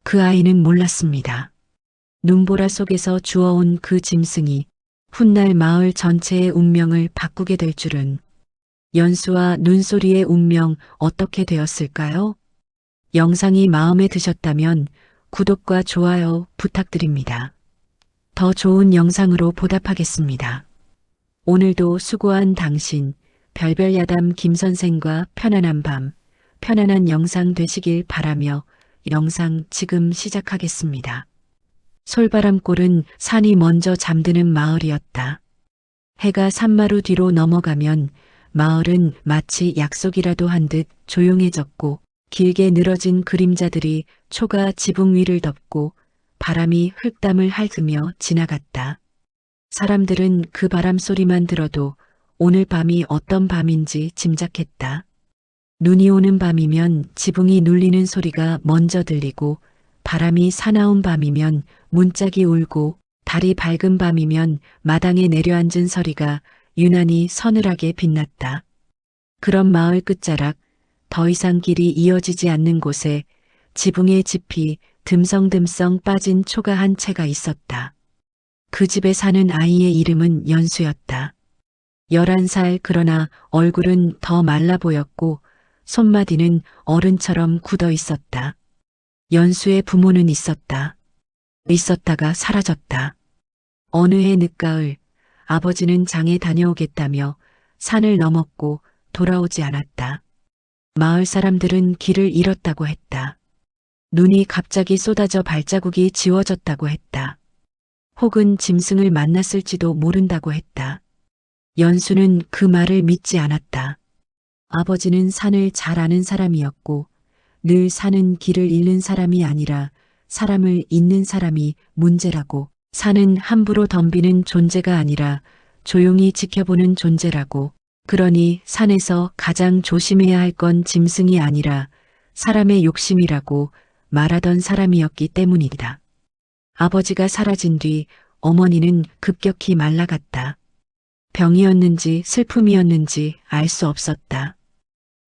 그 아이는 몰랐습니다. 눈보라 속에서 주워온 그 짐승이 훗날 마을 전체의 운명을 바꾸게 될 줄은. 연수와 눈소리의 운명 어떻게 되었을까요? 영상이 마음에 드셨다면 구독과 좋아요 부탁드립니다. 더 좋은 영상으로 보답하겠습니다. 오늘도 수고한 당신, 별별야담 김선생과 편안한 밤, 편안한 영상 되시길 바라며 영상 지금 시작하겠습니다. 솔바람골은 산이 먼저 잠드는 마을이었다. 해가 산마루 뒤로 넘어가면 마을은 마치 약속이라도 한 듯 조용해졌고 길게 늘어진 그림자들이 초가 지붕 위를 덮고 바람이 흙담을 핥으며 지나갔다. 사람들은 그 바람 소리만 들어도 오늘 밤이 어떤 밤인지 짐작했다. 눈이 오는 밤이면 지붕이 눌리는 소리가 먼저 들리고 바람이 사나운 밤이면 문짝이 울고 달이 밝은 밤이면 마당에 내려앉은 서리가 유난히 서늘하게 빛났다. 그런 마을 끝자락 더 이상 길이 이어지지 않는 곳에 지붕의 짚이 듬성듬성 빠진 초가 한 채가 있었다. 그 집에 사는 아이의 이름은 연수였다. 11살 그러나 얼굴은 더 말라 보였고 손마디는 어른처럼 굳어 있었다. 연수의 부모는 있었다. 있었다가 사라졌다. 어느 해 늦가을 아버지는 장에 다녀오겠다며 산을 넘었고 돌아오지 않았다. 마을 사람들은 길을 잃었다고 했다. 눈이 갑자기 쏟아져 발자국이 지워졌다고 했다. 혹은 짐승을 만났을지도 모른다고 했다. 연수는 그 말을 믿지 않았다. 아버지는 산을 잘 아는 사람이었고 늘 사는 길을 잃는 사람이 아니라 사람을 잊는 사람이 문제라고, 산은 함부로 덤비는 존재가 아니라 조용히 지켜보는 존재라고, 그러니 산에서 가장 조심해야 할 건 짐승이 아니라 사람의 욕심이라고 말하던 사람이었기 때문이다. 아버지가 사라진 뒤 어머니는 급격히 말라갔다. 병이었는지 슬픔이었는지 알 수 없었다.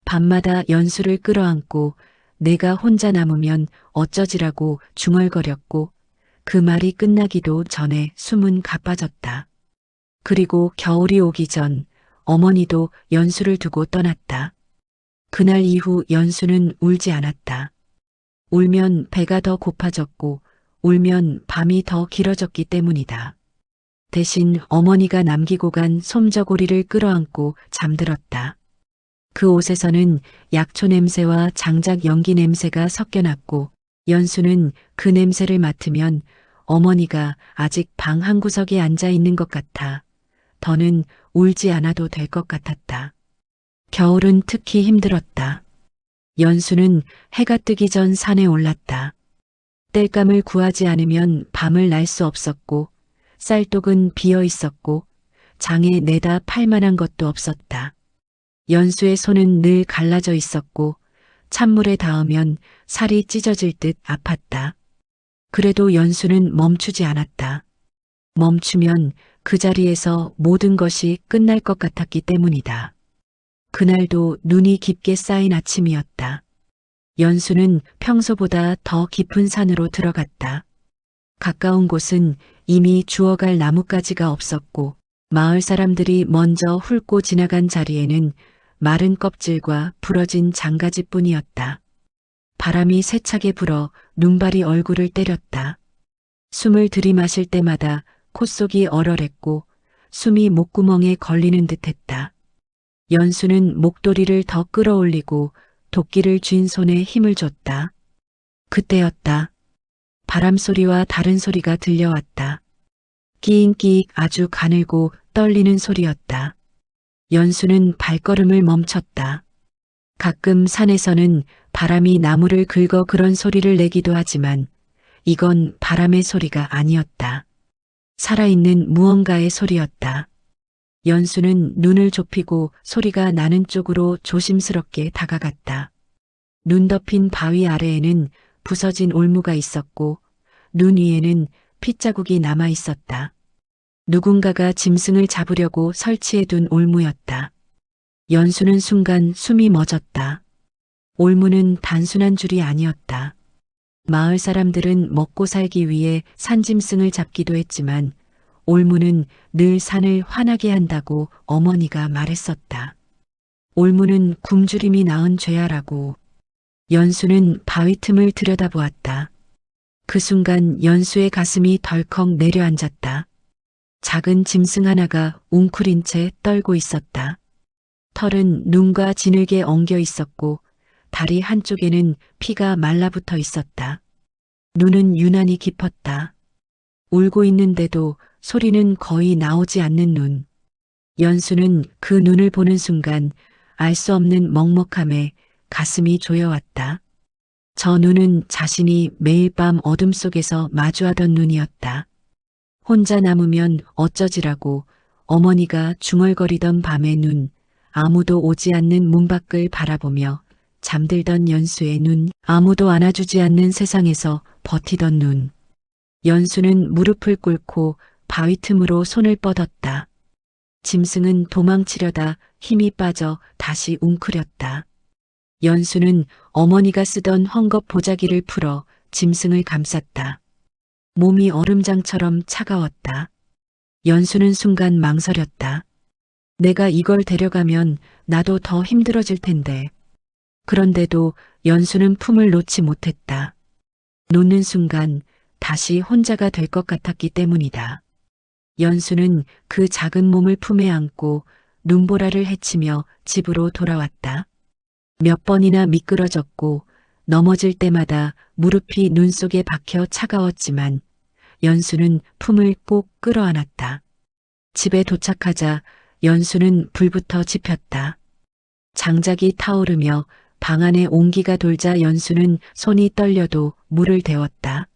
밤마다 연수를 끌어안고 내가 혼자 남으면 어쩌지라고 중얼거렸고 그 말이 끝나기도 전에 숨은 가빠졌다. 그리고 겨울이 오기 전 어머니도 연수를 두고 떠났다. 그날 이후 연수는 울지 않았다. 울면 배가 더 고파졌고 울면 밤이 더 길어졌기 때문이다. 대신 어머니가 남기고 간 솜저고리를 끌어안고 잠들었다. 그 옷에서는 약초 냄새와 장작 연기 냄새가 섞여났고 연수는 그 냄새를 맡으면 어머니가 아직 방 한 구석에 앉아 있는 것 같아 더는 울지 않아도 될 것 같았다. 겨울은 특히 힘들었다. 연수는 해가 뜨기 전 산에 올랐다. 땔감을 구하지 않으면 밤을 날 수 없었고 쌀독은 비어 있었고 장에 내다 팔 만한 것도 없었다. 연수의 손은 늘 갈라져 있었고 찬물에 닿으면 살이 찢어질 듯 아팠다. 그래도 연수는 멈추지 않았다. 멈추면 그 자리에서 모든 것이 끝날 것 같았기 때문이다. 그날도 눈이 깊게 쌓인 아침이었다. 연수는 평소보다 더 깊은 산으로 들어갔다. 가까운 곳은 이미 주워갈 나뭇가지가 없었고 마을 사람들이 먼저 훑고 지나간 자리에는 마른 껍질과 부러진 장가지뿐이었다. 바람이 세차게 불어 눈발이 얼굴을 때렸다. 숨을 들이마실 때마다 콧속이 얼얼했고 숨이 목구멍에 걸리는 듯했다. 연수는 목도리를 더 끌어올리고 도끼를 쥔 손에 힘을 줬다. 그때였다. 바람 소리와 다른 소리가 들려왔다. 끼익끼익 아주 가늘고 떨리는 소리였다. 연수는 발걸음을 멈췄다. 가끔 산에서는 바람이 나무를 긁어 그런 소리를 내기도 하지만 이건 바람의 소리가 아니었다. 살아있는 무언가의 소리였다. 연수는 눈을 좁히고 소리가 나는 쪽으로 조심스럽게 다가갔다. 눈 덮인 바위 아래에는 부서진 올무가 있었고 눈 위에는 핏자국이 남아 있었다. 누군가가 짐승을 잡으려고 설치해둔 올무였다. 연수는 순간 숨이 멎었다. 올무는 단순한 줄이 아니었다. 마을 사람들은 먹고 살기 위해 산짐승을 잡기도 했지만 올무는 늘 산을 환하게 한다고 어머니가 말했었다. 올무는 굶주림이 낳은 죄야라고. 연수는 바위 틈을 들여다보았다. 그 순간 연수의 가슴이 덜컥 내려앉았다. 작은 짐승 하나가 웅크린 채 떨고 있었다. 털은 눈과 지늘게 엉겨 있었고 다리 한쪽에는 피가 말라붙어 있었다. 눈은 유난히 깊었다. 울고 있는데도 소리는 거의 나오지 않는 눈. 연수는 그 눈을 보는 순간 알 수 없는 먹먹함에 가슴이 조여왔다. 저 눈은 자신이 매일 밤 어둠 속에서 마주하던 눈이었다. 혼자 남으면 어쩌지라고 어머니가 중얼거리던 밤의 눈, 아무도 오지 않는 문 밖을 바라보며 잠들던 연수의 눈, 아무도 안아주지 않는 세상에서 버티던 눈. 연수는 무릎을 꿇고 바위 틈으로 손을 뻗었다. 짐승은 도망치려다 힘이 빠져 다시 웅크렸다. 연수는 어머니가 쓰던 헝겊 보자기를 풀어 짐승을 감쌌다. 몸이 얼음장처럼 차가웠다. 연수는 순간 망설였다. 내가 이걸 데려가면 나도 더 힘들어질 텐데. 그런데도 연수는 품을 놓지 못했다. 놓는 순간 다시 혼자가 될 것 같았기 때문이다. 연수는 그 작은 몸을 품에 안고 눈보라를 헤치며 집으로 돌아왔다. 몇 번이나 미끄러졌고 넘어질 때마다 무릎이 눈 속에 박혀 차가웠지만 연수는 품을 꼭 끌어안았다. 집에 도착하자 연수는 불부터 지폈다. 장작이 타오르며 방 안에 온기가 돌자 연수는 손이 떨려도 물을 데웠다.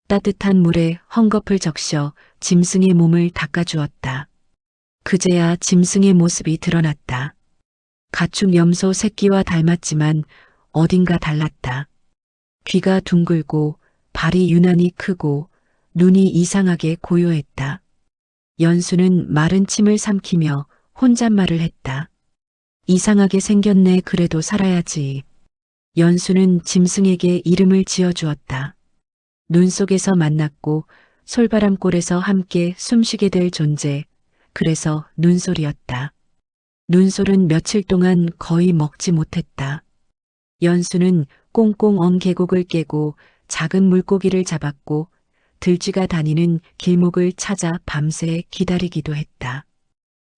따뜻한 물에 헝겊을 적셔 짐승의 몸을 닦아주었다. 그제야 짐승의 모습이 드러났다. 가축 염소 새끼와 닮았지만 어딘가 달랐다. 귀가 둥글고 발이 유난히 크고 눈이 이상하게 고요했다. 연수는 마른 침을 삼키며 혼잣말을 했다. 이상하게 생겼네. 그래도 살아야지. 연수는 짐승에게 이름을 지어주었다. 눈 속에서 만났고 솔바람골에서 함께 숨쉬게 될 존재, 그래서 눈솔이었다. 눈솔은 며칠 동안 거의 먹지 못했다. 연수는 꽁꽁 언 계곡을 깨고 작은 물고기를 잡았고 들쥐가 다니는 길목을 찾아 밤새 기다리기도 했다.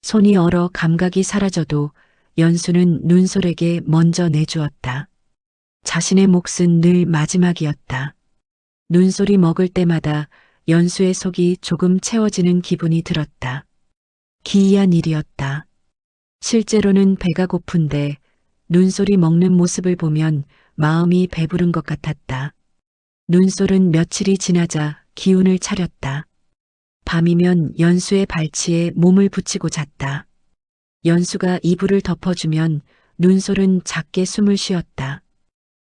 손이 얼어 감각이 사라져도 연수는 눈솔에게 먼저 내주었다. 자신의 몫은 늘 마지막이었다. 눈솔이 먹을 때마다 연수의 속이 조금 채워지는 기분이 들었다. 기이한 일이었다. 실제로는 배가 고픈데 눈솔이 먹는 모습을 보면 마음이 배부른 것 같았다. 눈솔은 며칠이 지나자 기운을 차렸다. 밤이면 연수의 발치에 몸을 붙이고 잤다. 연수가 이불을 덮어주면 눈솔은 작게 숨을 쉬었다.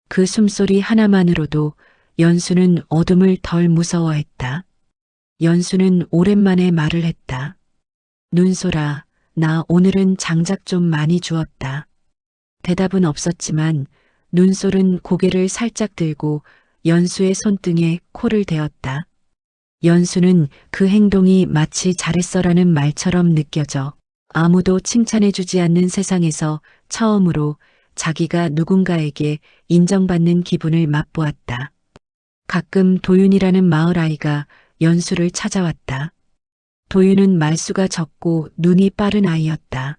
그 숨소리 하나만으로도 연수는 어둠을 덜 무서워했다. 연수는 오랜만에 말을 했다. 눈솔아, 나 오늘은 장작 좀 많이 주었다. 대답은 없었지만 눈솔은 고개를 살짝 들고 연수의 손등에 코를 대었다. 연수는 그 행동이 마치 잘했어라는 말처럼 느껴져 아무도 칭찬해주지 않는 세상에서 처음으로 자기가 누군가에게 인정받는 기분을 맛보았다. 가끔 도윤이라는 마을 아이가 연수를 찾아왔다. 도윤은 말수가 적고 눈이 빠른 아이였다.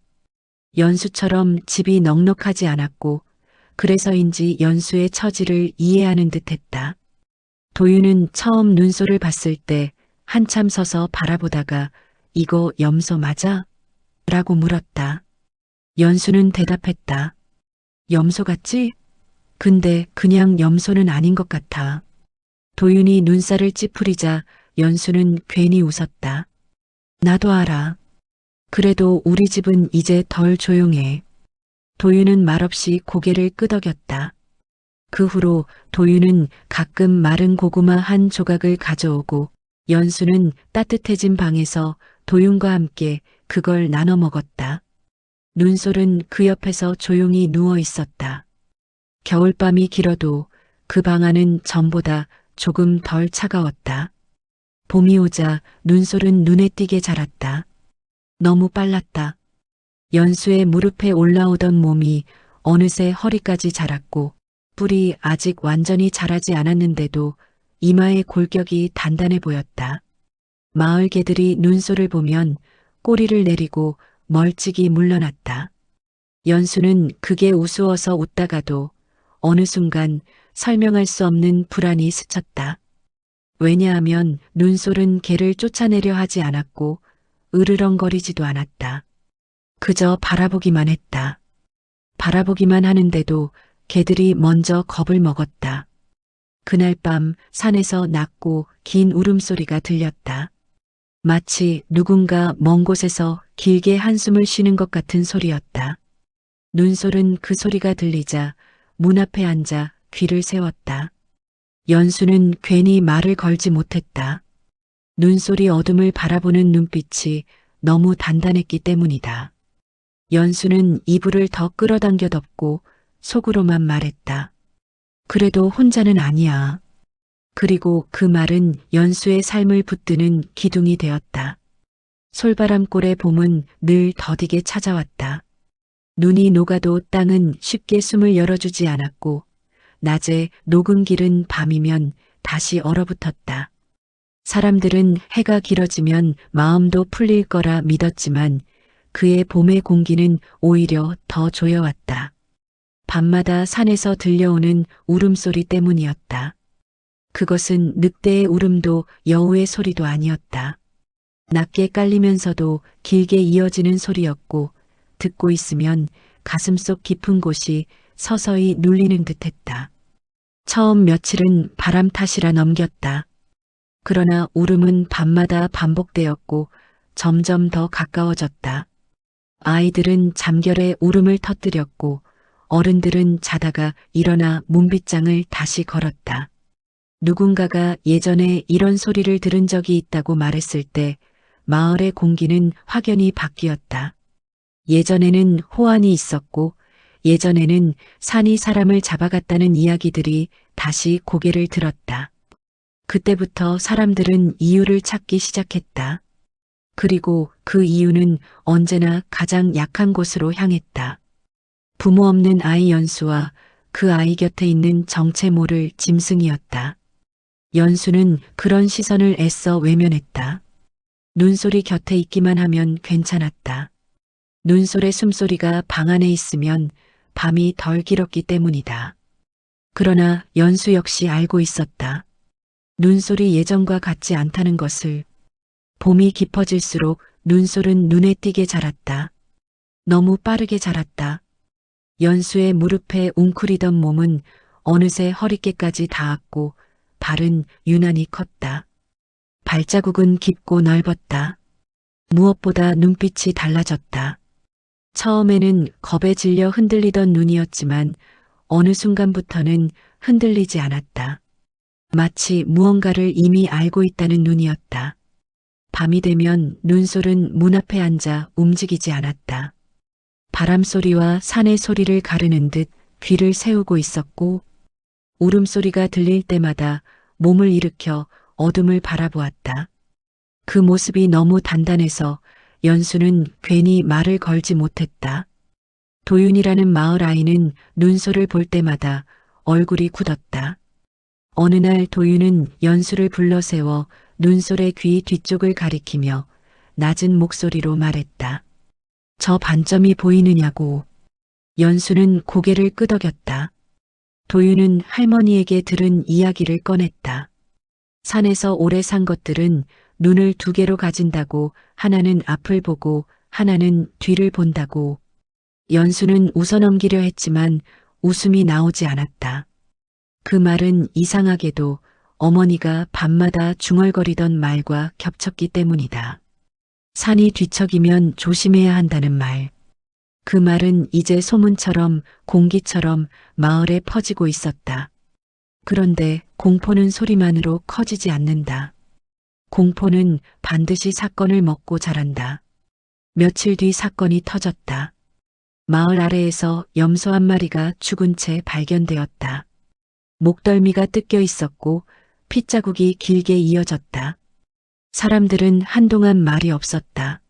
연수처럼 집이 넉넉하지 않았고 그래서인지 연수의 처지를 이해하는 듯했다. 도윤은 처음 눈솔을 봤을 때 한참 서서 바라보다가 이거 염소 맞아? 라고 물었다. 연수는 대답했다. 염소 같지? 근데 그냥 염소는 아닌 것 같아. 도윤이 눈살을 찌푸리자 연수는 괜히 웃었다. 나도 알아. 그래도 우리 집은 이제 덜 조용해. 도윤은 말없이 고개를 끄덕였다. 그 후로 도윤은 가끔 마른 고구마 한 조각을 가져오고 연수는 따뜻해진 방에서 도윤과 함께 그걸 나눠 먹었다. 눈솔은 그 옆에서 조용히 누워 있었다. 겨울밤이 길어도 그 방 안은 전보다 조금 덜 차가웠다. 봄이 오자 눈솔은 눈에 띄게 자랐다. 너무 빨랐다. 연수의 무릎에 올라오던 몸이 어느새 허리까지 자랐고 뿔이 아직 완전히 자라지 않았는데도 이마의 골격이 단단해 보였다. 마을 개들이 눈솔을 보면 꼬리를 내리고 멀찍이 물러났다. 연수는 그게 우스워서 웃다가도 어느 순간 설명할 수 없는 불안이 스쳤다. 왜냐하면 눈솔은 개를 쫓아내려 하지 않았고 으르렁거리지도 않았다. 그저 바라보기만 했다. 바라보기만 하는데도 개들이 먼저 겁을 먹었다. 그날 밤 산에서 낮고 긴 울음소리가 들렸다. 마치 누군가 먼 곳에서 길게 한숨을 쉬는 것 같은 소리였다. 눈솔은 그 소리가 들리자 문 앞에 앉아 귀를 세웠다. 연수는 괜히 말을 걸지 못했다. 눈솔이 어둠을 바라보는 눈빛이 너무 단단했기 때문이다. 연수는 이불을 더 끌어당겨 덮고 속으로만 말했다. 그래도 혼자는 아니야. 그리고 그 말은 연수의 삶을 붙드는 기둥이 되었다. 솔바람골의 봄은 늘 더디게 찾아왔다. 눈이 녹아도 땅은 쉽게 숨을 열어주지 않았고 낮에 녹은 길은 밤이면 다시 얼어붙었다. 사람들은 해가 길어지면 마음도 풀릴 거라 믿었지만 그의 봄의 공기는 오히려 더 조여왔다. 밤마다 산에서 들려오는 울음소리 때문이었다. 그것은 늑대의 울음도 여우의 소리도 아니었다. 낮게 깔리면서도 길게 이어지는 소리였고 듣고 있으면 가슴속 깊은 곳이 서서히 눌리는 듯했다. 처음 며칠은 바람 탓이라 넘겼다. 그러나 울음은 밤마다 반복되었고 점점 더 가까워졌다. 아이들은 잠결에 울음을 터뜨렸고 어른들은 자다가 일어나 문빗장을 다시 걸었다. 누군가가 예전에 이런 소리를 들은 적이 있다고 말했을 때 마을의 공기는 확연히 바뀌었다. 예전에는 호환이 있었고 예전에는 산이 사람을 잡아갔다는 이야기들이 다시 고개를 들었다. 그때부터 사람들은 이유를 찾기 시작했다. 그리고 그 이유는 언제나 가장 약한 곳으로 향했다. 부모 없는 아이 연수와 그 아이 곁에 있는 정체 모를 짐승이었다. 연수는 그런 시선을 애써 외면했다. 눈솔이 곁에 있기만 하면 괜찮았다. 눈솔의 숨소리가 방 안에 있으면 밤이 덜 길었기 때문이다. 그러나 연수 역시 알고 있었다. 눈솔이 예전과 같지 않다는 것을. 봄이 깊어질수록 눈솔은 눈에 띄게 자랐다. 너무 빠르게 자랐다. 연수의 무릎에 웅크리던 몸은 어느새 허리께까지 닿았고 발은 유난히 컸다. 발자국은 깊고 넓었다. 무엇보다 눈빛이 달라졌다. 처음에는 겁에 질려 흔들리던 눈이었지만 어느 순간부터는 흔들리지 않았다. 마치 무언가를 이미 알고 있다는 눈이었다. 밤이 되면 눈솔은 문 앞에 앉아 움직이지 않았다. 바람소리와 산의 소리를 가르는 듯 귀를 세우고 있었고 울음소리가 들릴 때마다 몸을 일으켜 어둠을 바라보았다. 그 모습이 너무 단단해서 연수는 괜히 말을 걸지 못했다. 도윤이라는 마을 아이는 눈솔을 볼 때마다 얼굴이 굳었다. 어느 날 도윤은 연수를 불러 세워 눈솔의 귀 뒤쪽을 가리키며 낮은 목소리로 말했다. 저 반점이 보이느냐고. 연수는 고개를 끄덕였다. 도윤은 할머니에게 들은 이야기를 꺼냈다. 산에서 오래 산 것들은 눈을 두 개로 가진다고 하나는 앞을 보고 하나는 뒤를 본다고. 연수는 웃어넘기려 했지만 웃음이 나오지 않았다. 그 말은 이상하게도 어머니가 밤마다 중얼거리던 말과 겹쳤기 때문이다. 산이 뒤척이면 조심해야 한다는 말. 그 말은 이제 소문처럼 공기처럼 마을에 퍼지고 있었다. 그런데 공포는 소리만으로 커지지 않는다. 공포는 반드시 사건을 먹고 자란다. 며칠 뒤 사건이 터졌다. 마을 아래에서 염소 한 마리가 죽은 채 발견되었다. 목덜미가 뜯겨 있었고 핏자국이 길게 이어졌다. 사람들은 한동안 말이 없었다.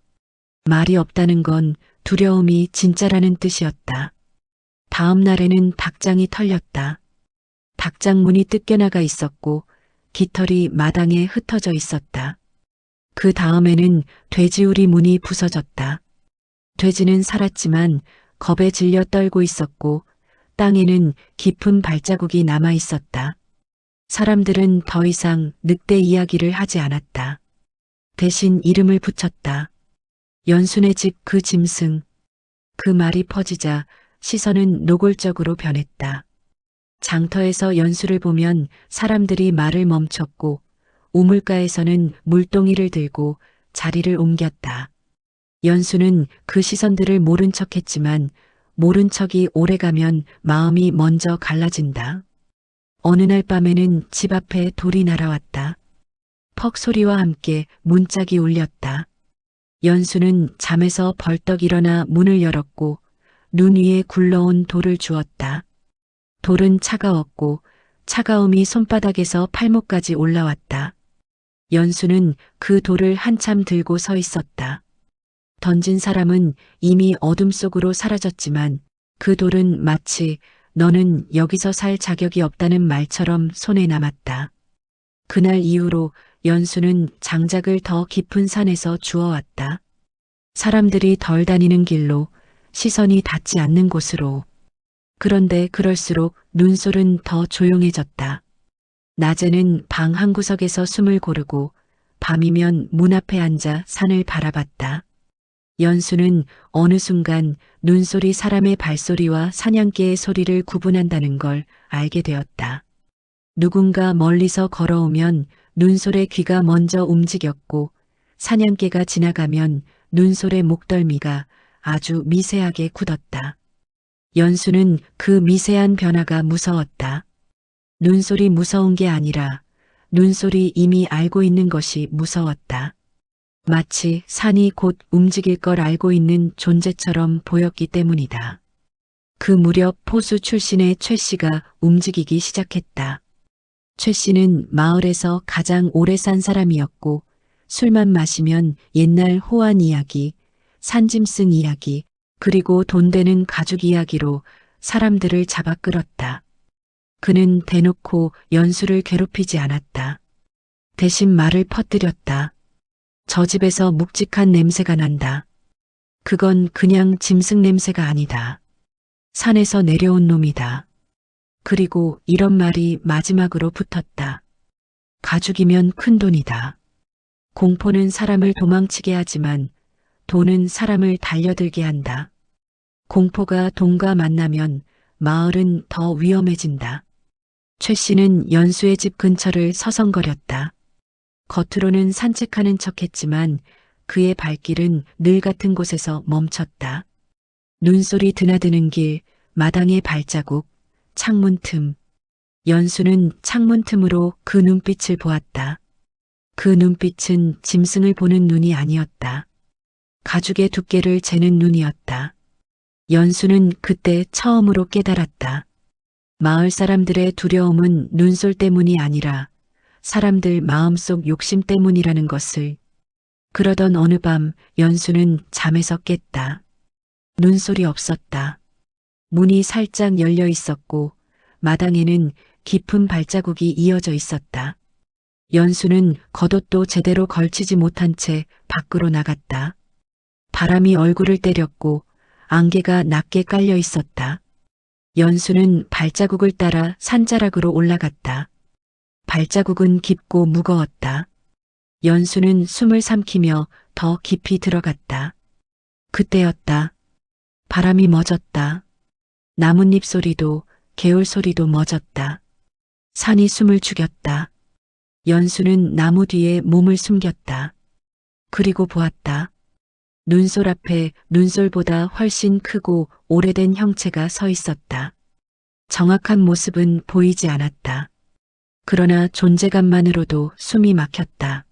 말이 없다는 건 두려움이 진짜라는 뜻이었다. 다음 날에는 닭장이 털렸다. 닭장 문이 뜯겨나가 있었고 깃털이 마당에 흩어져 있었다. 그 다음에는 돼지우리 문이 부서졌다. 돼지는 살았지만 겁에 질려 떨고 있었고 땅에는 깊은 발자국이 남아 있었다. 사람들은 더 이상 늑대 이야기를 하지 않았다. 대신 이름을 붙였다. 연순의 집 그 짐승. 그 말이 퍼지자 시선은 노골적으로 변했다. 장터에서 연수를 보면 사람들이 말을 멈췄고 우물가에서는 물동이를 들고 자리를 옮겼다. 연수는 그 시선들을 모른 척했지만 모른 척이 오래가면 마음이 먼저 갈라진다. 어느 날 밤에는 집 앞에 돌이 날아왔다. 퍽 소리와 함께 문짝이 울렸다. 연수는 잠에서 벌떡 일어나 문을 열었고 눈 위에 굴러온 돌을 주었다. 돌은 차가웠고 차가움이 손바닥에서 팔목까지 올라왔다. 연수는 그 돌을 한참 들고 서 있었다. 던진 사람은 이미 어둠 속으로 사라졌지만 그 돌은 마치 너는 여기서 살 자격이 없다는 말처럼 손에 남았다. 그날 이후로 연수는 장작을 더 깊은 산에서 주워왔다. 사람들이 덜 다니는 길로, 시선이 닿지 않는 곳으로. 그런데 그럴수록 눈솔은 더 조용해졌다. 낮에는 방 한구석에서 숨을 고르고 밤이면 문 앞에 앉아 산을 바라봤다. 연수는 어느 순간 눈솔이 사람의 발소리와 사냥개의 소리를 구분한다는 걸 알게 되었다. 누군가 멀리서 걸어오면 눈솔의 귀가 먼저 움직였고 사냥개가 지나가면 눈솔의 목덜미가 아주 미세하게 굳었다. 연수는 그 미세한 변화가 무서웠다. 눈솔이 무서운 게 아니라 눈솔이 이미 알고 있는 것이 무서웠다. 마치 산이 곧 움직일 걸 알고 있는 존재처럼 보였기 때문이다. 그 무렵 포수 출신의 최 씨가 움직이기 시작했다. 최 씨는 마을에서 가장 오래 산 사람이었고 술만 마시면 옛날 호환 이야기, 산짐승 이야기, 그리고 돈 되는 가죽 이야기로 사람들을 잡아 끌었다. 그는 대놓고 연수를 괴롭히지 않았다. 대신 말을 퍼뜨렸다. 저 집에서 묵직한 냄새가 난다. 그건 그냥 짐승 냄새가 아니다. 산에서 내려온 놈이다. 그리고 이런 말이 마지막으로 붙었다. 가죽이면 큰 돈이다. 공포는 사람을 도망치게 하지만 돈은 사람을 달려들게 한다. 공포가 돈과 만나면 마을은 더 위험해진다. 최 씨는 연수의 집 근처를 서성거렸다. 겉으로는 산책하는 척했지만 그의 발길은 늘 같은 곳에서 멈췄다. 눈소리 드나드는 길, 마당의 발자국, 창문 틈. 연수는 창문 틈으로 그 눈빛을 보았다. 그 눈빛은 짐승을 보는 눈이 아니었다. 가죽의 두께를 재는 눈이었다. 연수는 그때 처음으로 깨달았다. 마을 사람들의 두려움은 눈솔 때문이 아니라 사람들 마음속 욕심 때문이라는 것을. 그러던 어느 밤 연수는 잠에서 깼다. 눈솔이 없었다. 문이 살짝 열려 있었고 마당에는 깊은 발자국이 이어져 있었다. 연수는 겉옷도 제대로 걸치지 못한 채 밖으로 나갔다. 바람이 얼굴을 때렸고 안개가 낮게 깔려 있었다. 연수는 발자국을 따라 산자락으로 올라갔다. 발자국은 깊고 무거웠다. 연수는 숨을 삼키며 더 깊이 들어갔다. 그때였다. 바람이 멎었다. 나뭇잎 소리도 개울 소리도 멎었다. 산이 숨을 죽였다. 연수는 나무 뒤에 몸을 숨겼다. 그리고 보았다. 눈솔 앞에 눈솔보다 훨씬 크고 오래된 형체가 서 있었다. 정확한 모습은 보이지 않았다. 그러나 존재감만으로도 숨이 막혔다.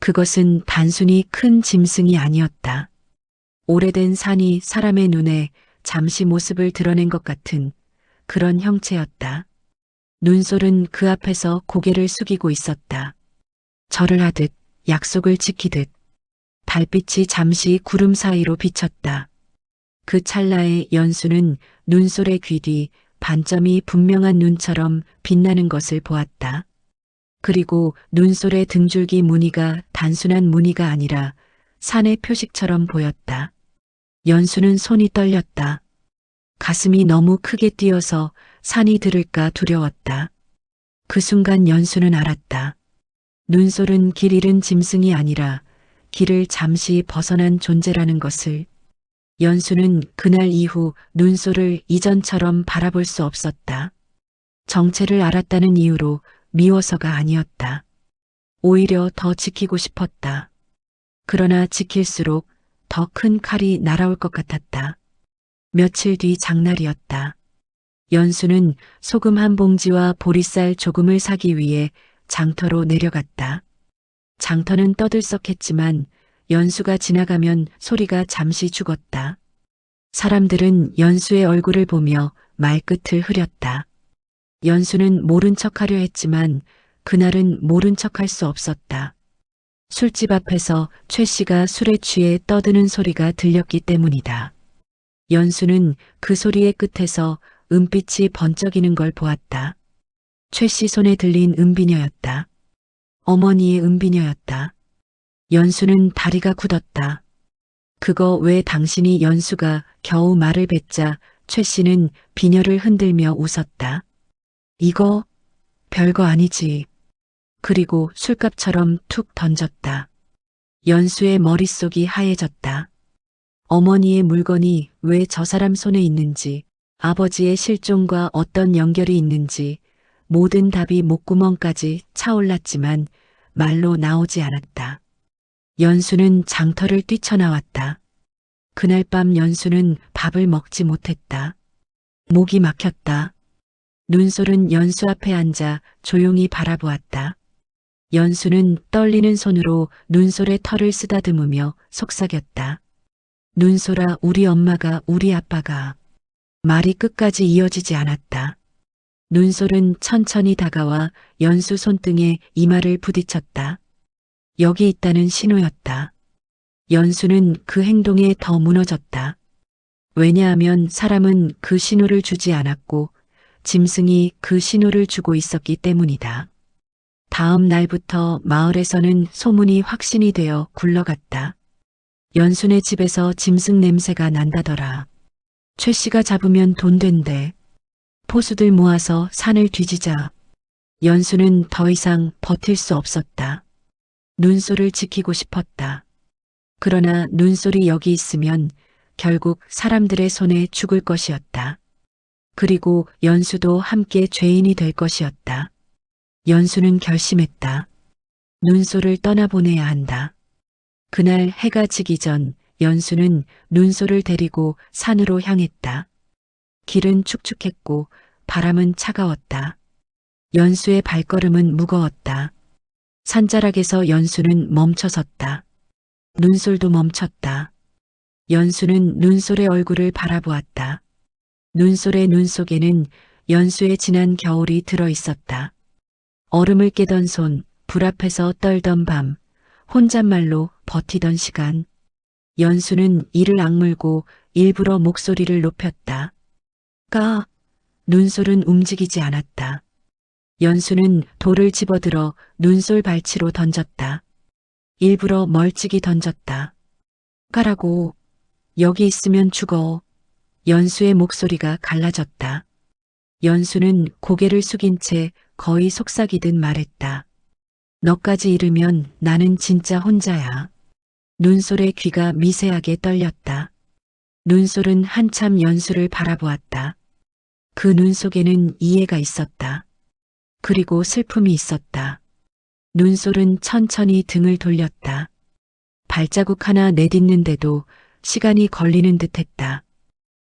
그것은 단순히 큰 짐승이 아니었다. 오래된 산이 사람의 눈에 잠시 모습을 드러낸 것 같은 그런 형체였다. 눈솔은 그 앞에서 고개를 숙이고 있었다. 절을 하듯 약속을 지키듯 달빛이 잠시 구름 사이로 비쳤다. 그 찰나에 연수는 눈솔의 귀 뒤 반점이 분명한 눈처럼 빛나는 것을 보았다. 그리고 눈솔의 등줄기 무늬가 단순한 무늬가 아니라 산의 표식처럼 보였다. 연수는 손이 떨렸다. 가슴이 너무 크게 뛰어서 산이 들을까 두려웠다. 그 순간 연수는 알았다. 눈솔은 길 잃은 짐승이 아니라 길을 잠시 벗어난 존재라는 것을. 연수는 그날 이후 눈솔을 이전처럼 바라볼 수 없었다. 정체를 알았다는 이유로 미워서가 아니었다. 오히려 더 지키고 싶었다. 그러나 지킬수록 더 큰 칼이 날아올 것 같았다. 며칠 뒤 장날이었다. 연수는 소금 한 봉지와 보리쌀 조금을 사기 위해 장터로 내려갔다. 장터는 떠들썩했지만 연수가 지나가면 소리가 잠시 죽었다. 사람들은 연수의 얼굴을 보며 말끝을 흐렸다. 연수는 모른 척하려 했지만 그날은 모른 척할 수 없었다. 술집 앞에서 최 씨가 술에 취해 떠드는 소리가 들렸기 때문이다. 연수는 그 소리의 끝에서 은빛이 번쩍이는 걸 보았다. 최 씨 손에 들린 은비녀였다. 어머니의 은비녀였다. 연수는 다리가 굳었다. 그거 왜 당신이 연수가 겨우 말을 뱉자 최 씨는 비녀를 흔들며 웃었다. 이거 별거 아니지. 그리고 술값처럼 툭 던졌다. 연수의 머릿속이 하얘졌다. 어머니의 물건이 왜 저 사람 손에 있는지, 아버지의 실종과 어떤 연결이 있는지 모든 답이 목구멍까지 차올랐지만 말로 나오지 않았다. 연수는 장터를 뛰쳐나왔다. 그날 밤 연수는 밥을 먹지 못했다. 목이 막혔다. 눈솔은 연수 앞에 앉아 조용히 바라보았다. 연수는 떨리는 손으로 눈솔의 털을 쓰다듬으며 속삭였다. 눈솔아, 우리 엄마가, 우리 아빠가. 말이 끝까지 이어지지 않았다. 눈솔은 천천히 다가와 연수 손등에 이마를 부딪혔다. 여기 있다는 신호였다. 연수는 그 행동에 더 무너졌다. 왜냐하면 사람은 그 신호를 주지 않았고 짐승이 그 신호를 주고 있었기 때문이다. 다음 날부터 마을에서는 소문이 확신이 되어 굴러갔다. 연수네 집에서 짐승 냄새가 난다더라. 최 씨가 잡으면 돈 된대. 포수들 모아서 산을 뒤지자. 연수는 더 이상 버틸 수 없었다. 눈솔을 지키고 싶었다. 그러나 눈솔이 여기 있으면 결국 사람들의 손에 죽을 것이었다. 그리고 연수도 함께 죄인이 될 것이었다. 연수는 결심했다. 눈솔을 떠나보내야 한다. 그날 해가 지기 전 연수는 눈솔을 데리고 산으로 향했다. 길은 축축했고 바람은 차가웠다. 연수의 발걸음은 무거웠다. 산자락에서 연수는 멈춰섰다. 눈솔도 멈췄다. 연수는 눈솔의 얼굴을 바라보았다. 눈솔의 눈 속에는 연수의 지난 겨울이 들어 있었다. 얼음을 깨던 손, 불 앞에서 떨던 밤, 혼잣말로 버티던 시간. 연수는 이를 악물고 일부러 목소리를 높였다. 까. 눈솔은 움직이지 않았다. 연수는 돌을 집어들어 눈솔 발치로 던졌다. 일부러 멀찍이 던졌다. 까라고. 여기 있으면 죽어. 연수의 목소리가 갈라졌다. 연수는 고개를 숙인 채 거의 속삭이듯 말했다. 너까지 잃으면 나는 진짜 혼자야. 눈솔의 귀가 미세하게 떨렸다. 눈솔은 한참 연수를 바라보았다. 그 눈 속에는 이해가 있었다. 그리고 슬픔이 있었다. 눈솔은 천천히 등을 돌렸다. 발자국 하나 내딛는데도 시간이 걸리는 듯했다.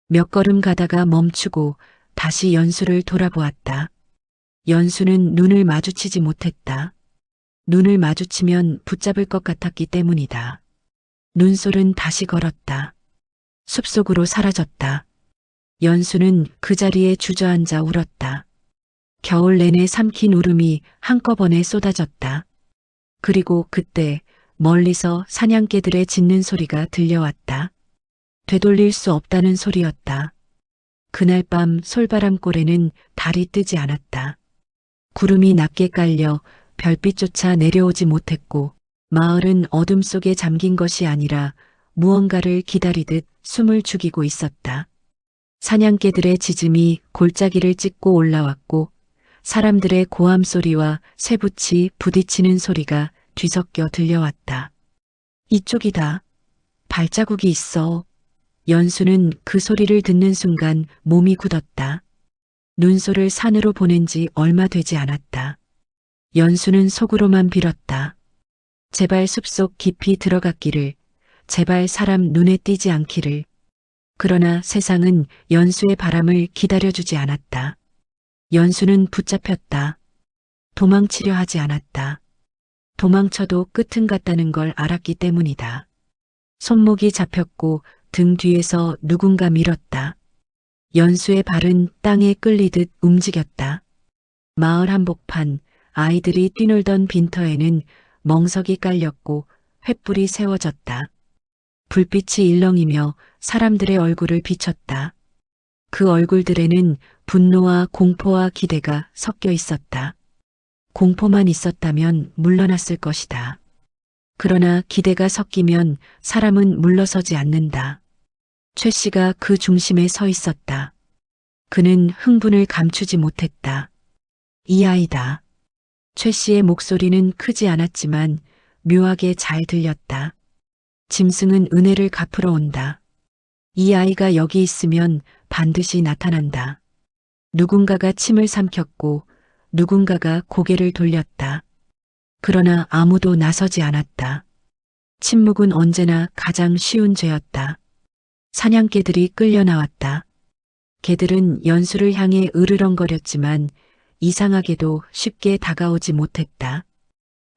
몇 걸음 가다가 멈추고 다시 연수를 돌아보았다. 연수는 눈을 마주치지 못했다. 눈을 마주치면 붙잡을 것 같았기 때문이다. 눈솔은 다시 걸었다. 숲속으로 사라졌다. 연수는 그 자리에 주저앉아 울었다. 겨울 내내 삼킨 울음이 한꺼번에 쏟아졌다. 그리고 그때 멀리서 사냥개들의 짖는 소리가 들려왔다. 되돌릴 수 없다는 소리였다. 그날 밤 솔바람골에는 달이 뜨지 않았다. 구름이 낮게 깔려 별빛조차 내려오지 못했고 마을은 어둠 속에 잠긴 것이 아니라 무언가를 기다리듯 숨을 죽이고 있었다. 사냥개들의 짖음이 골짜기를 찍고 올라왔고 사람들의 고함 소리와 쇠붙이 부딪히는 소리가 뒤섞여 들려왔다. 이쪽이다. 발자국이 있어. 연수는 그 소리를 듣는 순간 몸이 굳었다. 눈소를 산으로 보낸 지 얼마 되지 않았다. 연수는 속으로만 빌었다. 제발 숲속 깊이 들어갔기를, 제발 사람 눈에 띄지 않기를. 그러나 세상은 연수의 바람을 기다려주지 않았다. 연수는 붙잡혔다. 도망치려 하지 않았다. 도망쳐도 끝은 같다는 걸 알았기 때문이다. 손목이 잡혔고 등 뒤에서 누군가 밀었다. 연수의 발은 땅에 끌리듯 움직였다. 마을 한복판, 아이들이 뛰놀던 빈터에는 멍석이 깔렸고 횃불이 세워졌다. 불빛이 일렁이며 사람들의 얼굴을 비췄다. 그 얼굴들에는 분노와 공포와 기대가 섞여 있었다. 공포만 있었다면 물러났을 것이다. 그러나 기대가 섞이면 사람은 물러서지 않는다. 최 씨가 그 중심에 서 있었다. 그는 흥분을 감추지 못했다. 이 아이다. 최 씨의 목소리는 크지 않았지만 묘하게 잘 들렸다. 짐승은 은혜를 갚으러 온다. 이 아이가 여기 있으면 반드시 나타난다. 누군가가 침을 삼켰고 누군가가 고개를 돌렸다. 그러나 아무도 나서지 않았다. 침묵은 언제나 가장 쉬운 죄였다. 사냥개들이 끌려 나왔다. 개들은 연수를 향해 으르렁거렸지만 이상하게도 쉽게 다가오지 못했다.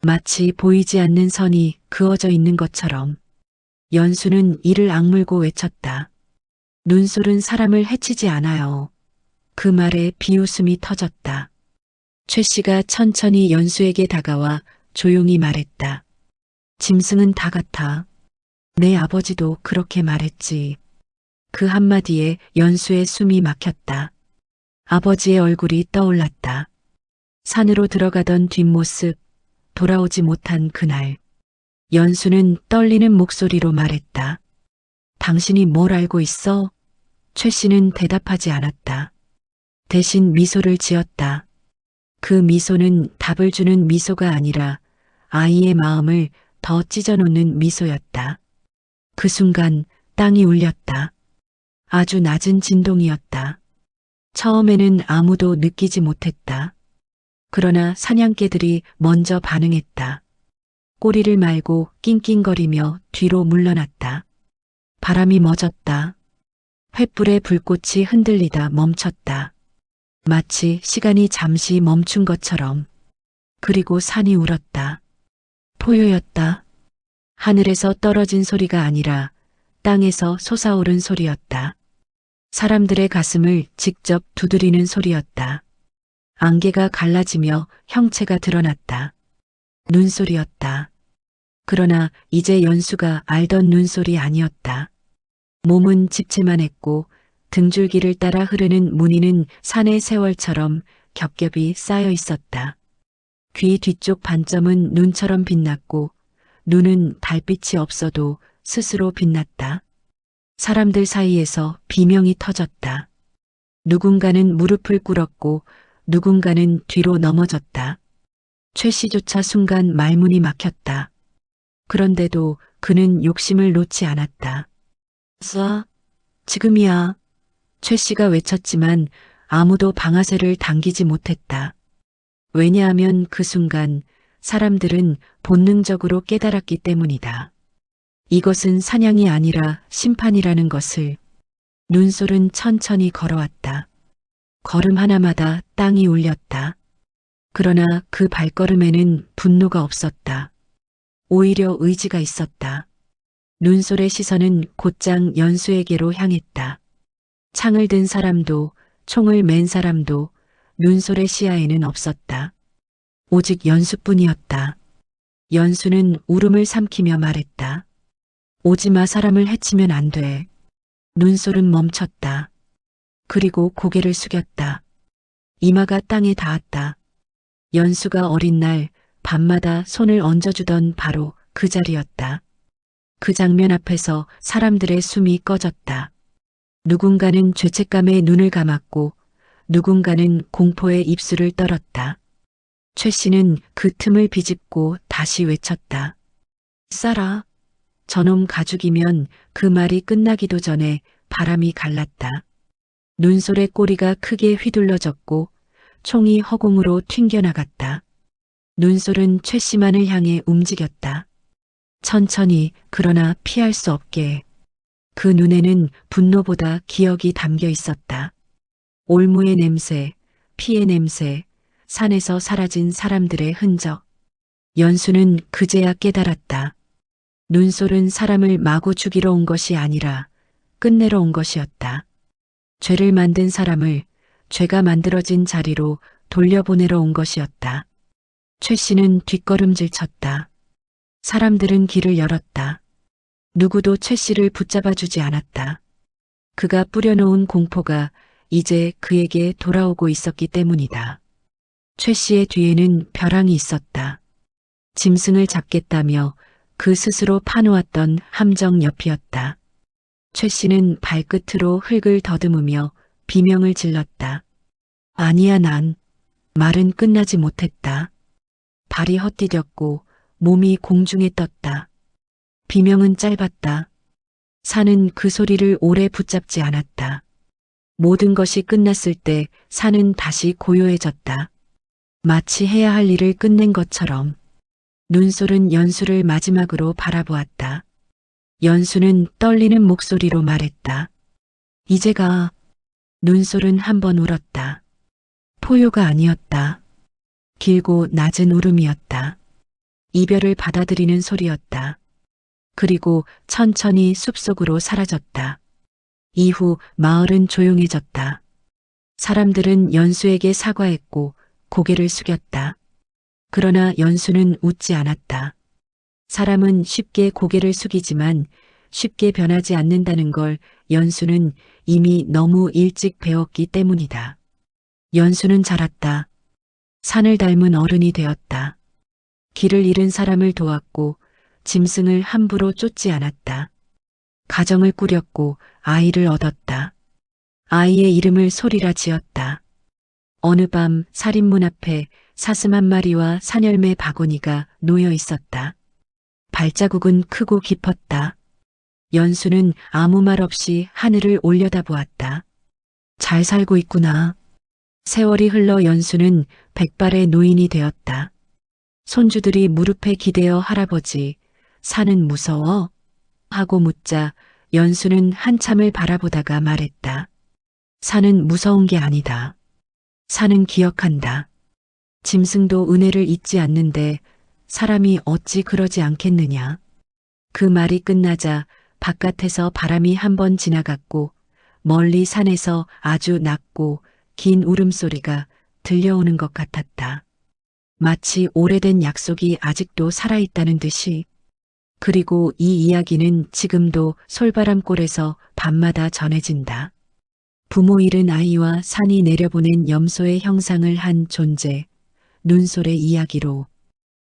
마치 보이지 않는 선이 그어져 있는 것처럼. 연수는 이를 악물고 외쳤다. 눈솔은 사람을 해치지 않아요. 그 말에 비웃음이 터졌다. 최 씨가 천천히 연수에게 다가와 조용히 말했다. 짐승은 다 같아. 내 아버지도 그렇게 말했지. 그 한마디에 연수의 숨이 막혔다. 아버지의 얼굴이 떠올랐다. 산으로 들어가던 뒷모습, 돌아오지 못한 그날. 연수는 떨리는 목소리로 말했다. 당신이 뭘 알고 있어? 최 씨는 대답하지 않았다. 대신 미소를 지었다. 그 미소는 답을 주는 미소가 아니라 아이의 마음을 더 찢어놓는 미소였다. 그 순간 땅이 울렸다. 아주 낮은 진동이었다. 처음에는 아무도 느끼지 못했다. 그러나 사냥개들이 먼저 반응했다. 꼬리를 말고 낑낑거리며 뒤로 물러났다. 바람이 멎었다. 횃불의 불꽃이 흔들리다 멈췄다. 마치 시간이 잠시 멈춘 것처럼. 그리고 산이 울었다. 포효였다. 하늘에서 떨어진 소리가 아니라 땅에서 솟아오른 소리였다. 사람들의 가슴을 직접 두드리는 소리였다. 안개가 갈라지며 형체가 드러났다. 눈소리였다. 그러나 이제 연수가 알던 눈소리 아니었다. 몸은 집채만 했고 등줄기를 따라 흐르는 무늬는 산의 세월처럼 겹겹이 쌓여 있었다. 귀 뒤쪽 반점은 눈처럼 빛났고 눈은 달빛이 없어도 스스로 빛났다. 사람들 사이에서 비명이 터졌다. 누군가는 무릎을 꿇었고 누군가는 뒤로 넘어졌다. 최 씨조차 순간 말문이 막혔다. 그런데도 그는 욕심을 놓지 않았다. 쏴, 지금이야. 최 씨가 외쳤지만 아무도 방아쇠를 당기지 못했다. 왜냐하면 그 순간 사람들은 본능적으로 깨달았기 때문이다. 이것은 사냥이 아니라 심판이라는 것을. 눈솔은 천천히 걸어왔다. 걸음 하나마다 땅이 울렸다. 그러나 그 발걸음에는 분노가 없었다. 오히려 의지가 있었다. 눈솔의 시선은 곧장 연수에게로 향했다. 창을 든 사람도 총을 맨 사람도 눈솔의 시야에는 없었다. 오직 연수뿐이었다. 연수는 울음을 삼키며 말했다. 오지마, 사람을 해치면 안 돼. 눈솔은 멈췄다. 그리고 고개를 숙였다. 이마가 땅에 닿았다. 연수가 어린 날 밤마다 손을 얹어주던 바로 그 자리였다. 그 장면 앞에서 사람들의 숨이 꺼졌다. 누군가는 죄책감에 눈을 감았고 누군가는 공포에 입술을 떨었다. 최 씨는 그 틈을 비집고 다시 외쳤다. 쏴라. 저놈 가죽이면 그 말이 끝나기도 전에 바람이 갈랐다. 눈솔의 꼬리가 크게 휘둘러졌고 총이 허공으로 튕겨나갔다. 눈솔은 최 씨만을 향해 움직였다. 천천히, 그러나 피할 수 없게. 그 눈에는 분노보다 기억이 담겨 있었다. 올무의 냄새, 피의 냄새, 산에서 사라진 사람들의 흔적. 연수는 그제야 깨달았다. 눈솔은 사람을 마구 죽이러 온 것이 아니라 끝내러 온 것이었다. 죄를 만든 사람을 죄가 만들어진 자리로 돌려보내러 온 것이었다. 최 씨는 뒷걸음질 쳤다. 사람들은 길을 열었다. 누구도 최 씨를 붙잡아주지 않았다. 그가 뿌려놓은 공포가 이제 그에게 돌아오고 있었기 때문이다. 최 씨의 뒤에는 벼랑이 있었다. 짐승을 잡겠다며 그 스스로 파놓았던 함정 옆이었다. 최 씨는 발끝으로 흙을 더듬으며 비명을 질렀다. 아니야, 난. 말은 끝나지 못했다. 발이 헛디뎠고 몸이 공중에 떴다. 비명은 짧았다. 산은 그 소리를 오래 붙잡지 않았다. 모든 것이 끝났을 때 산은 다시 고요해졌다. 마치 해야 할 일을 끝낸 것처럼. 눈솔은 연수를 마지막으로 바라보았다. 연수는 떨리는 목소리로 말했다. 이제 가. 눈솔은 한 번 울었다. 포효가 아니었다. 길고 낮은 울음이었다. 이별을 받아들이는 소리였다. 그리고 천천히 숲속으로 사라졌다. 이후 마을은 조용해졌다. 사람들은 연수에게 사과했고 고개를 숙였다. 그러나 연수는 웃지 않았다. 사람은 쉽게 고개를 숙이지만 쉽게 변하지 않는다는 걸 연수는 이미 너무 일찍 배웠기 때문이다. 연수는 자랐다. 산을 닮은 어른이 되었다. 길을 잃은 사람을 도왔고 짐승을 함부로 쫓지 않았다. 가정을 꾸렸고 아이를 얻었다. 아이의 이름을 소리라 지었다. 어느 밤 살인문 앞에 사슴 한 마리와 산열매 바구니가 놓여 있었다. 발자국은 크고 깊었다. 연수는 아무 말 없이 하늘을 올려다보았다. 잘 살고 있구나. 세월이 흘러 연수는 백발의 노인이 되었다. 손주들이 무릎에 기대어 할아버지, 산은 무서워? 하고 묻자 연수는 한참을 바라보다가 말했다. 산은 무서운 게 아니다. 산은 기억한다. 짐승도 은혜를 잊지 않는데 사람이 어찌 그러지 않겠느냐. 그 말이 끝나자 바깥에서 바람이 한 번 지나갔고 멀리 산에서 아주 낮고 긴 울음소리가 들려오는 것 같았다. 마치 오래된 약속이 아직도 살아있다는 듯이. 그리고 이 이야기는 지금도 솔바람골에서 밤마다 전해진다. 부모 잃은 아이와 산이 내려보낸 염소의 형상을 한 존재, 눈솔의 이야기로